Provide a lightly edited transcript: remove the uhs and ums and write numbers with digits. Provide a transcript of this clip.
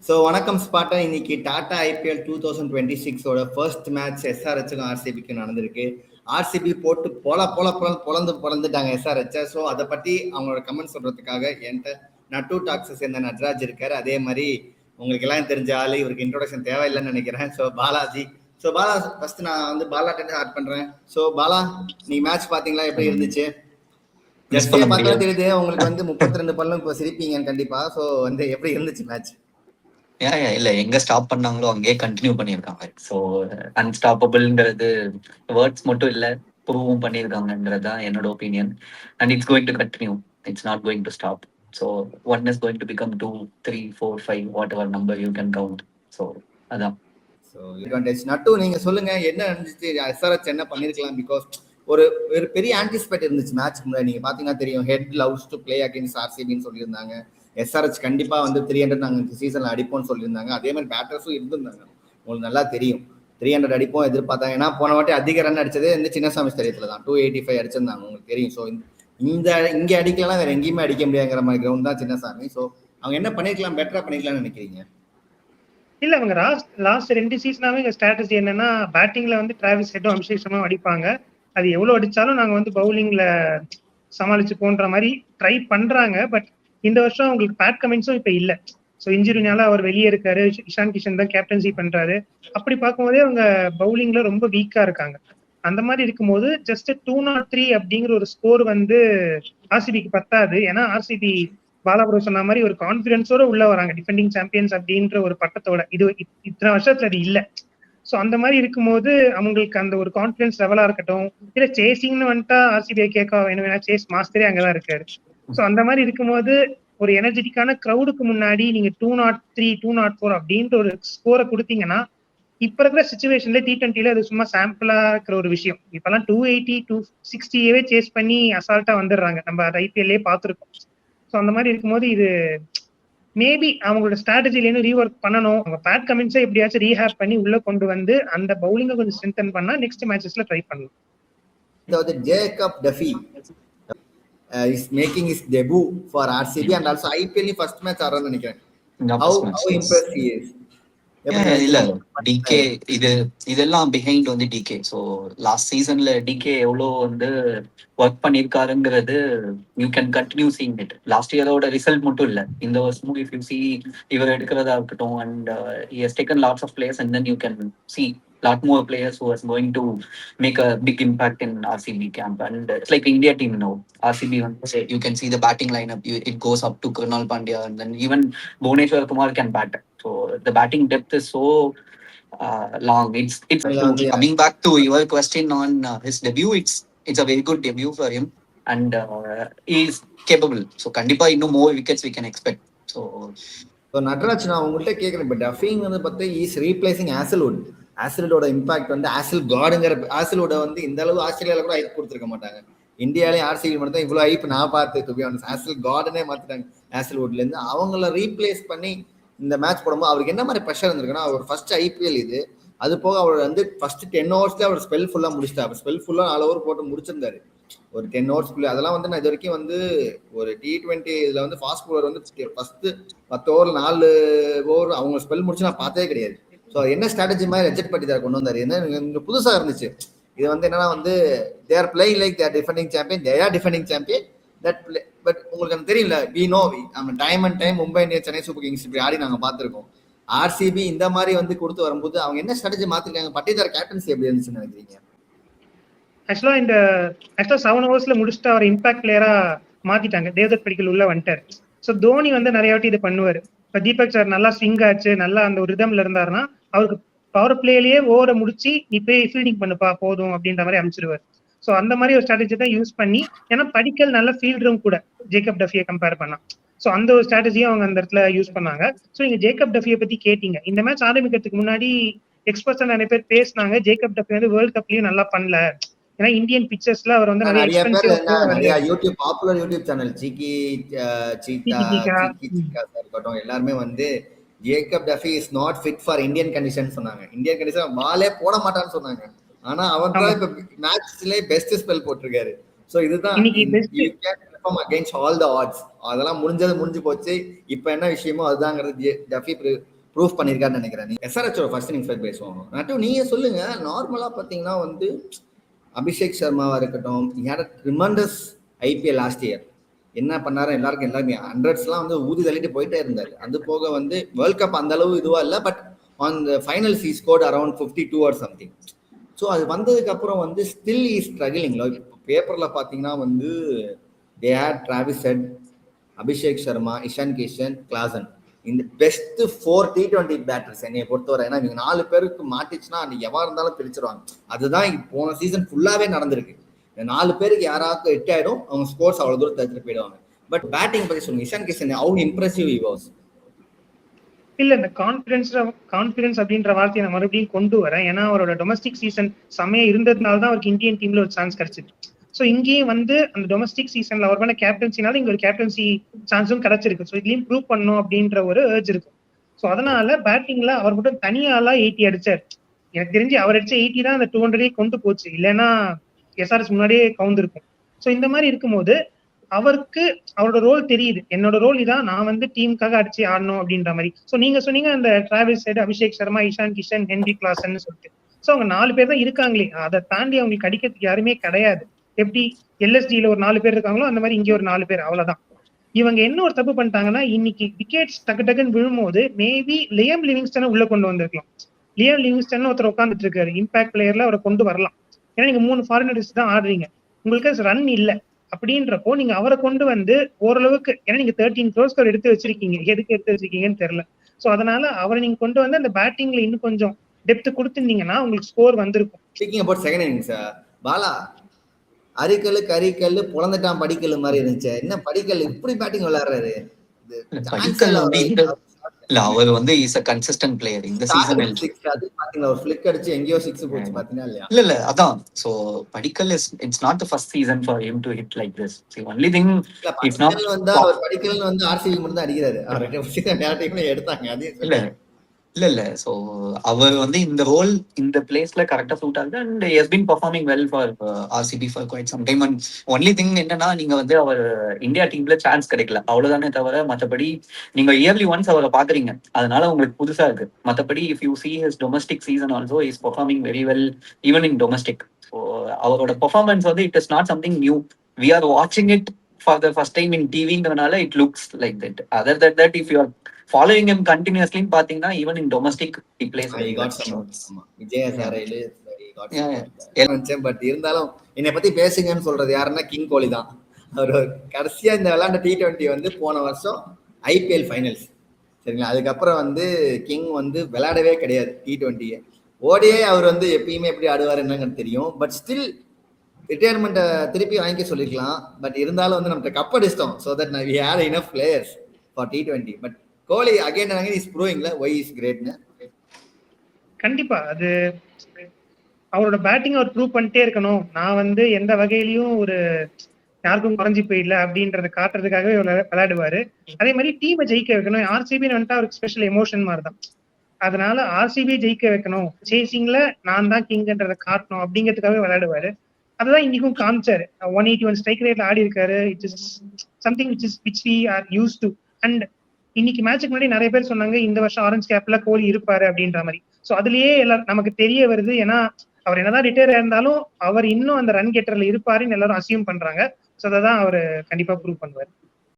So வணக்கம் ஸ்பாட்டா. இன்னைக்கு Tata IPL 2026ஓட first match எஸ்ஆர்ஹெச்சுக்கும் ஆர்சிபிக்கும் நடந்திருக்கு. ஆர்சிபி போட்டு பொழந்துட்டாங்க எஸ்ஆர்ஹெச்சை. ஸோ அதை பற்றி அவங்களோட கமெண்ட் சொல்றதுக்காக என்கிட்ட நட்டு டாக்ஸை சேர்ந்த நட்ராஜ் இருக்காரு. அதே மாதிரி உங்களுக்கு எல்லாம் தெரிஞ்ச ஆளு, இவருக்கு இன்ட்ரோடக்ஷன் தேவையில்லைன்னு நினைக்கிறேன். So Balaji. So Bala, first நான் வந்து பாலாட்ட ஸ்டார்ட் பண்றேன். ஸோ பாலா, நீங்க மேட்ச் பாத்தீங்களா? எப்படி இருந்துச்சு? ஜஸ்டே பார்த்தாலும் தெரியுது உங்களுக்கு வந்து 32 பல்லும் இப்போ சிரிப்பீங்க கண்டிப்பா. ஸோ வந்து எப்படி இருந்துச்சு மேட்ச்? இல்ல, எங்க ஸ்டாப் பண்ணாங்களோ அங்கேயே கண்டினியூ பண்ணியிருக்காங்க. ஸோ அன்ஸ்டாப்பபிள்ங்கிறது வேர்ட்ஸ் மட்டும் இல்ல, ப்ரூவும் பண்ணியிருக்காங்கன்றது தான் என்னோட opinion. And it's going to continue, it's not going to stop. So 1 is going to become 2, 3, 4, 5 whatever number you can count. So அதான். So advantage. நட்டு, நீங்க சொல்லுங்க, என்ன இருந்துச்சு? எஸ்ஆர்ஹெச் என்ன பண்ணிருக்கலாம்? பிகாஸ் ஒரு பெரிய ஆன்டிசிபேட் இருந்துச்சு மேட்ச் முன்னாடி. நீங்க பாத்தீங்கன்னா தெரியும், Head loves to play against ஆர்சிபின்னு சொல்லியிருந்தாங்க. எஸ்ஆர்ஹெச் கண்டிப்பா வந்து 300 நாங்கள் இந்த சீசன்ல அடிப்போம்னு சொல்லியிருந்தாங்க. அதே மாதிரி பேட்டர்ஸும் இருந்திருந்தாங்க, உங்களுக்கு நல்லா தெரியும். 300 அடிப்போம் எதிர்பார்த்தாங்க. ஏன்னா போன வாட்டி அதிக ரன் அடிச்சதே இந்த சின்னசாமி ஸ்டேடியத்துல தான் 285 அடிச்சிருந்தாங்க, உங்களுக்கு தெரியும். ஸோ இங்க அடிக்கலாம், வேற எங்கேயுமே அடிக்க முடியாங்கிற மாதிரி கிரவுண்ட் தான் சின்னசாமி. ஸோ அவங்க என்ன பண்ணிருக்கலாம், பெட்டரா பண்ணிருக்கலாம்னு நினைக்கிறீங்க? இல்ல, அவங்க லாஸ்ட் 2 சீசனாவே எங்க ஸ்ட்ராட்டஜி என்னன்னா, பேட்டிங்ல வந்து டிராவிஸ் ஹெட்டும் அபிஷேக் சர்மாவும் அடிப்பாங்க. அது எவ்வளவு அடிச்சாலும் நாங்க வந்து பவுலிங்ல சமாளிச்சு போன்ற மாதிரி ட்ரை பண்றாங்க. பட் இந்த வருஷம் அவங்களுக்கு பேட் கமின்ஸும் இப்ப இல்ல. ஸோ இன்ஜுரினால அவர் வெளியே இருக்காரு. இஷான் கிஷன் தான் கேப்டன்சி பண்றாரு. அப்படி பார்க்கும்போதே அவங்க பவுலிங்ல ரொம்ப வீக்கா இருக்காங்க. அந்த மாதிரி இருக்கும்போது ஜஸ்ட் 203 அப்படிங்கிற ஒரு ஸ்கோர் வந்து ஆர்சிபிக்கு பத்தாது. ஏன்னா ஆர்சிபி பாலாபுரம் சொன்ன மாதிரி ஒரு கான்பிடன்ஸோட உள்ள வராங்க, டிஃபெண்டிங் சாம்பியன்ஸ் அப்படின்ற ஒரு பட்டத்தோட. இது இத்தனை வருஷத்துல அது இல்ல. ஸோ அந்த மாதிரி இருக்கும்போது அவங்களுக்கு அந்த ஒரு கான்பிடன்ஸ் லெவலா இருக்கட்டும், இல்ல சேசிங்னு வந்துட்டா ஆர்சிபிஐ கேட்க வேணும், சேஸ் மாஸ்டரே அங்கதான் இருக்காரு. ஸோ அந்த மாதிரி இருக்கும்போது ஒரு எனர்ஜெட்டிக்கான கிரௌடுக்கு முன்னாடி நீங்க 203, 204 அப்படின்ற ஒரு ஸ்கோரை கொடுத்தீங்கன்னா, இப்ப இருக்கிற சிச்சுவேஷன்ல T20ல அது சும்மா சாம்பிளா இருக்கிற ஒரு விஷயம். இப்பெல்லாம் 280, 260 சேஸ் பண்ணி அசால்ட்டா வந்துடுறாங்க. நம்ம அதை ஐபிஎல்லே பார்த்துருக்கோம். ஸோ அந்த மாதிரி இருக்கும்போது இது மேபி அவங்களோட ஸ்ட்ராட்டஜில ரீஒர்க் பண்ணணும். அவங்க பேட் கமின்ஸை எப்படியாச்சும் ரீஹேப் பண்ணி உள்ள கொண்டு வந்து அந்த பவுலிங்கை கொஞ்சம் ஸ்ட்ரென்தன் பண்ணா நெக்ஸ்ட் மேட்சஸ்ல ட்ரை பண்ணலாம். அதாவது Jacob Duffy is making his debut for RCB and also IPL first match ஆறான்னு நினைக்கிறேன். How impressed he is. இல்ல, டிகே இதெல்லாம் பிஹைண்ட் வந்து டிகே. ஸோ லாஸ்ட் சீசன்ல டிகே எவ்வளோ வந்து ஒர்க் பண்ணிருக்காருங்கிறது you can continue seeing it. Last இயரோட ரிசல்ட் மட்டும் இல்ல, இந்த வருஷமும் இஃப் யூ சி இவர் எடுக்கிறதா இருக்கட்டும், and he has taken lots of players and then you can see lot more players who are going to make a big impact in RCB camp. And it's like India team now. RCB, you can see the batting lineup, it goes up to Krunal Pandya, and then even Bhuvneshwar Kumar can bat. So the batting depth is so long. It's coming back to your question on his debut. It's a very good debut for him, and he is capable. So kandipa இன்னும் more wickets we can expect. So Natraj, நான் உங்கள்கிட்ட கேட்குறேன், இப்போ dubbing வந்து பார்த்தா is replacing ஆசில்வுட். ஆசில்வுடோட impact வந்து ஆசில் காடுங்கிற ஆசில்வுட வந்து இந்த அளவு ஆஸ்திரேலியாவில் கூட ஐப் கொடுத்துருக்க மாட்டாங்க. இந்தியாவிலேயும் ஆர்சிபி மட்டும் தான் இவ்வளோ ஐப் நான் பார்த்து டு பி ஆனஸ்ட். ஆசில் கார்டனே மாற்றிட்டாங்க ஆசில்வுட்லேருந்து. அவங்கள ரீப்ளேஸ் பண்ணி இந்த மேட்ச் போடும்போது அவருக்கு என்ன மாதிரி ப்ரெஷர் இருந்திருக்குன்னா, அவர் ஃபர்ஸ்ட் ஐபிஎல் இது. அது போக அவர் வந்து ஃபர்ஸ்ட் 10 ஓவர்ஸ்ல அவர் ஸ்பெல் ஃபுல்லாக முடிச்சிட்டார். ஸ்பெல் ஃபுல்லாக 4 ஓவர் போட்டு முடிச்சிருந்தாரு ஒரு 10 ஓவர்ஸ்க்குள்ள. அதெல்லாம் வந்து நான் இது வரைக்கும் வந்து ஒரு T20 இதுல வந்து ஃபாஸ்ட் பவுலர் வந்து ஃபர்ஸ்ட் 10 ஓவர் 4 ஓவர் அவங்க ஸ்பெல் முடிச்சு நான் பார்த்ததே கிடையாது. ஸோ என்ன ஸ்ட்ராட்டஜி மாதிரி ரெஜெக்ட் பண்ணி தான் கொண்டு வந்தாரு. என்ன புதுசா இருந்துச்சு இது வந்து என்னன்னா வந்து they are playing like they are defending champion, they are defending champion that play. But உங்களுக்கு தெரியல, we know நம்ம time and time Mumbai Indians, Chennai super Kings இப்படி ஆடி நாங்க பார்த்துருக்கோம். ஆர்சிபி இந்த மாதிரி வந்து கொடுத்து வரும்போது அவங்க என்ன ஸ்ட்ராட்டஜி மாத்திருக்காங்க? பட்டிதார் கேப்டன்சி எப்படி இருந்துச்சுன்னு நினைக்கிறீங்க? ஆக்சுவலா 7 ஓவர்ஸ்ல முடிச்சுட்டு அவர் இம்பாக்ட் பிளேயரா மாத்திட்டாங்க. தேவ்தத் படிக்கல் உள்ள வந்துட்டாரு. ஸோ தோனி வந்து நிறைய வாட்டி இது பண்ணுவாரு. இப்ப தீபக் சார் நல்லா ஸ்விங் ஆச்சு, நல்லா அந்த ஒரு ரிதம்ல இருந்தாருன்னா அவருக்கு பவர் பிளேலயே ஓவரை முடிச்சு இப்ப ஃபீல்டிங் பண்ணுப்பா போதும் அப்படின்ற மாதிரி அமைச்சிருவாரு. ஸோ அந்த மாதிரி ஒரு ஸ்ட்ராட்டஜி தான் யூஸ் பண்ணி, ஏன்னா படிக்கல் நல்ல ஃபீல்டரும் கூட ஜேக்கப் டஃபியை கம்பேர் பண்ணா. ஸோ அந்த ஒரு ஸ்ட்ராட்டஜியும் அவங்க அந்த இடத்துல யூஸ் பண்ணாங்க. ஸோ நீங்க ஜேக்கப் டஃபியை பத்தி கேட்டீங்க. இந்த மேட்ச் ஆரம்பிக்கிறதுக்கு முன்னாடி எக்ஸ்பர்ட்ஸ் நிறைய பேர் பேசினாங்க, ஜேக்கப் டஃபி வந்து வேர்ல்ட் கப்லயும் நல்லா பண்ணல, ஏன்னா இந்தியன் பிக்சர்ஸ்ல அவர் வந்து நிறைய யூடியூப் பாப்புலர் யூடியூப் சேனல் சீக்கி இருக்கட்டும் எல்லாருமே வந்து Jacob Duffy is not fit for Indian condition சொன்னாங்க. இந்தியன் கண்டிஷன் பாலே போட மாட்டான்னு சொன்னாங்க. ஆனா அவர் தான் இப்ப மேட்ச்லயே பெஸ்ட் ஸ்பெல் போட்டிருக்காரு. சோ இதுதான் perform against all the odds. அதெல்லாம் முடிஞ்சு போச்சு. இப்போ என்ன விஷயமோ அதுதாங்கிறது டஃபி ப்ரூஃப் பண்ணியிருக்காருன்னு நினைக்கிறேன். எஸ்ஆர்ஹெச்சோட ஃபர்ஸ்ட் இன்னிங்ஸ் பேர் பேசுவாங்க. நட்டு நீங்க சொல்லுங்க. நார்மலா பாத்தீங்கன்னா வந்து அபிஷேக் சர்மாவா இருக்கட்டும், ரிமண்டஸ் ஐபிஎல் லாஸ்ட் இயர் என்ன பண்ணாரு எல்லாருக்கும் ஹண்ட்ரட்ஸ்லாம் வந்து ஊதி தள்ளிட்டு போயிட்டே இருந்தாரு. அது போக வந்து வேர்ல்ட் கப் அந்த அளவு இதுவா இல்லை, but on the finals he scored around 52 or something. So அது வந்ததுக்கு அப்புறம் வந்து ஸ்டில் இஸ் ஸ்ட்ரகிளிங். பேப்பர்ல பாத்தீங்கன்னா வந்து the head Travis Head, Abhishek Sharma, Ishan Kishan, Klaasen இந்த பெஸ்ட் 4 T20 பேட்டர்ஸ் என்னைய பொறுத்தவரை. ஏன்னா இவங்க 4 பேருக்கு மாட்டிச்சுன்னா அன்னைக்கு எவா இருந்தாலும் பிரிச்சிருவாங்க. அதுதான் போன சீசன் ஃபுல்லாவே நடந்திருக்கு. இந்த 4 பேருக்கு யாராவது ஹிட் ஆயிடும், அவங்க ஸ்கோர்ஸ் அவ்வளவு தூரம் தடுத்துட்டு போயிடுவாங்க. பட் பேட்டிங் பத்தி சொல்லுங்க. Ishan Kishan how impressive he was. இல்ல இந்த கான்பிடன்ஸ் அப்படின்ற வார்த்தையை நான் மறுபடியும் கொண்டு வரேன். ஏன்னா அவரோட டொமஸ்டிக் சீசன் செமையா இருந்ததுனால தான் அவருக்கு இந்தியன் டீம்ல ஒரு சான்ஸ் கிடைச்சிது. ஸோ இங்கேயும் வந்து அந்த டொமஸ்டிக் சீசன்ல அவர் பண்ண கேப்டன்சினால இங்க ஒரு கேப்டன்சி சான்ஸும் கிடைச்சிருக்கு. ஸோ இதுலயும் ப்ரூவ் பண்ணும் அப்படின்ற ஒரு ஏர்ஜ் இருக்கு. ஸோ அதனால பேட்டிங்ல அவர் மட்டும் தனியாலா 80 அடிச்சார். எனக்கு தெரிஞ்சு அவர் அடிச்ச 80 தான் அந்த 200 கொண்டு போச்சு. இல்லைன்னா எஸ்ஆர்எஸ் முன்னாடியே கவுந்திருக்கும். ஸோ இந்த மாதிரி இருக்கும்போது அவருக்கு அவரோட ரோல் தெரியுது. என்னோட ரோல் இதான், நான் வந்து டீமுக்காக அடிச்சு ஆடணும் அப்படின்ற மாதிரி. ஸோ நீங்க சொன்னீங்க அந்த Travis Head, Abhishek Sharma, Ishan Kishan, Henry Klaasen சொல்லிட்டு. ஸோ அவங்க 4 பேர் தான் இருக்காங்களே, அதை தாண்டி அவங்களுக்கு அடிக்கிறதுக்கு யாருமே கிடையாது. எப்படி எல்எஸ்டியில ஒரு 4 பேர் இருக்காங்களோ அந்த மாதிரி இங்கே ஒரு 4 பேர், அவ்வளவுதான். இவங்க என்ன ஒரு தப்பு பண்ணிட்டாங்கன்னா, இன்னைக்கு விக்கெட்ஸ் டக்குன்னு விழும்போது மேபி லியம் லிவிங்ஸ்டனை உள்ள கொண்டு வந்திருக்கலாம். லியம் லிவிங்ஸ்டன் ஒருத்தர் உட்காந்துட்டு இருக்காரு, இம்பாக்ட் பிளேயர்ல அவரை கொண்டு வரலாம். ஏன்னா நீங்க 3 ஃபாரினர்ஸ் தான் ஆடுறீங்க, உங்களுக்கு ரன் இல்ல அப்படின்றப்போ நீங்க அவரை கொண்டு வந்து ஓரளவுக்கு, ஏன்னா நீங்க 13 crores அவர் எடுத்து வச்சிருக்கீங்க, எதுக்கு எடுத்து வச்சிருக்கீங்கன்னு தெரியல. சோ அதனால அவரை நீங்க கொண்டு வந்து அந்த பேட்டிங்ல இன்னும் கொஞ்சம் டெப்த் கொடுத்திருந்தீங்கன்னா உங்களுக்கு ஸ்கோர் வந்திருக்கும். ஸ்பீக்கிங் அபவுட் செகண்ட் இன்னிங்ஸ், பாலா அரிக்கல்லு புலந்துட்டான் படிக்கல் மாதிரி இருந்துச்சு. என்ன படிக்கல் இப்படி பேட்டிங் விளையாடுறாரு? இல்ல அவர் வந்து இஸ் a consistent player இந்த சீசன். அது பாத்தீங்களா ஒரு ஃபிளிக் அடிச்சு எங்கயோ 6 போச்சு பாத்தீங்களா இல்லையா? இல்ல அதான். So Padikkal is it's not the first season for him to hit like this. The only thing if not அவர் படிக்கல் வந்து ஆர்சிபி மட்டும் தான் அடிக்கிறாரு. அவர் வேற டீம்ல எடுத்தாங்க. அது இல்ல சோ அவர் வந்து இந்த ரோல் இந்த பிளேஸ்ல கரெக்டா சூட் ஆகுது. And he has been performing well for RCB for quite some time. And only thing என்னன்னா நீங்க வந்து அவர் இந்தியா டீம்ல சான்ஸ் கிடைக்கல அவ்வளவுதானே தவிர, மத்தபடி நீங்க இயர்லி ஒன்ஸ் அவரை பாக்குறீங்க, அதனால உங்களுக்கு புதுசா இருக்கு. மத்தபடி if you see his domestic season also he is performing very well even in domestic. So அவரோட performance வந்து it is not something new. We are watching it for the first time in TV-ங்கறனால it looks like that. Other than that, if you are following him continuously பாத்தீங்கன்னா even in domestic he plays very well. விஜயசாரையில but இருந்தாலும் என்னை பத்தி பேசுங்கன்னு சொல்றது யாருன்னா king கோலி தான். அவர் கடைசியா இந்த விளையாண்ட T20 வந்து போன வருஷம் ஐபிஎல் ஃபைனல்ஸ், சரிங்களா? அதுக்கப்புறம் வந்து கிங் வந்து விளையாடவே கிடையாது T20. ஓடியே அவர் வந்து எப்பயுமே எப்படி ஆடுவார் என்னன்னு தெரியும். பட் ஸ்டில் ரிட்டையர்மெண்ட்டை திருப்பி வாங்கிக்க சொல்லிருக்கலாம். பட் இருந்தாலும் வந்து நம்ம கப் அடிச்சிட்டோம். So that we had enough players for T20. But Kohli again is ப்ரூவிங்ல why is greatனு. கண்டிப்பா அது அவரோட பேட்டிங் அவர் ப்ரூவ் பண்ணிட்டே இருக்கணும். நான் வந்து எந்த வகையிலயும் ஒரு யாருக்கும் குறைஞ்சி போயிடல அப்படின்றத காட்டுறதுக்காகவே விளையாடுவாரு. அதே மாதிரி டீமை ஜெயிக்க வைக்கணும். ஆர்சிபின்னு வந்துட்டு அவருக்கு ஸ்பெஷல் எமோஷன் மாதிரி தான். அதனால ஆர்சிபி ஜெயிக்க வைக்கணும், சேசிங்ல நான் தான் கிங்ன்றதை காட்டணும் அப்படிங்கிறதுக்காகவே விளையாடுவாரு. அதுதான் இன்னைக்கும் காமிச்சாரு. 181 ஸ்ட்ரைக் ரேட்ல ஆடி இருக்காரு. It is something which we are used to. And இன்னைக்கு மேட்சுக்கு முன்னாடி நிறைய பேர் சொன்னாங்க இந்த வருஷம் ஆரஞ்சு கேப்ல கோலி இருப்பாரு அப்படின்ற மாதிரி. சோ அதுலயே எல்லாரும் நமக்கு தெரிய வருது. ஏன்னா அவர் என்னதான் ரிட்டையர் இருந்தாலும் அவர் இன்னும் அந்த ரன் கெட்டர்ல இருப்பாருன்னு எல்லாரும் அசியூம் பண்றாங்க. சோ அதான் அவர் கண்டிப்பா ப்ரூவ் பண்ணுவாரு.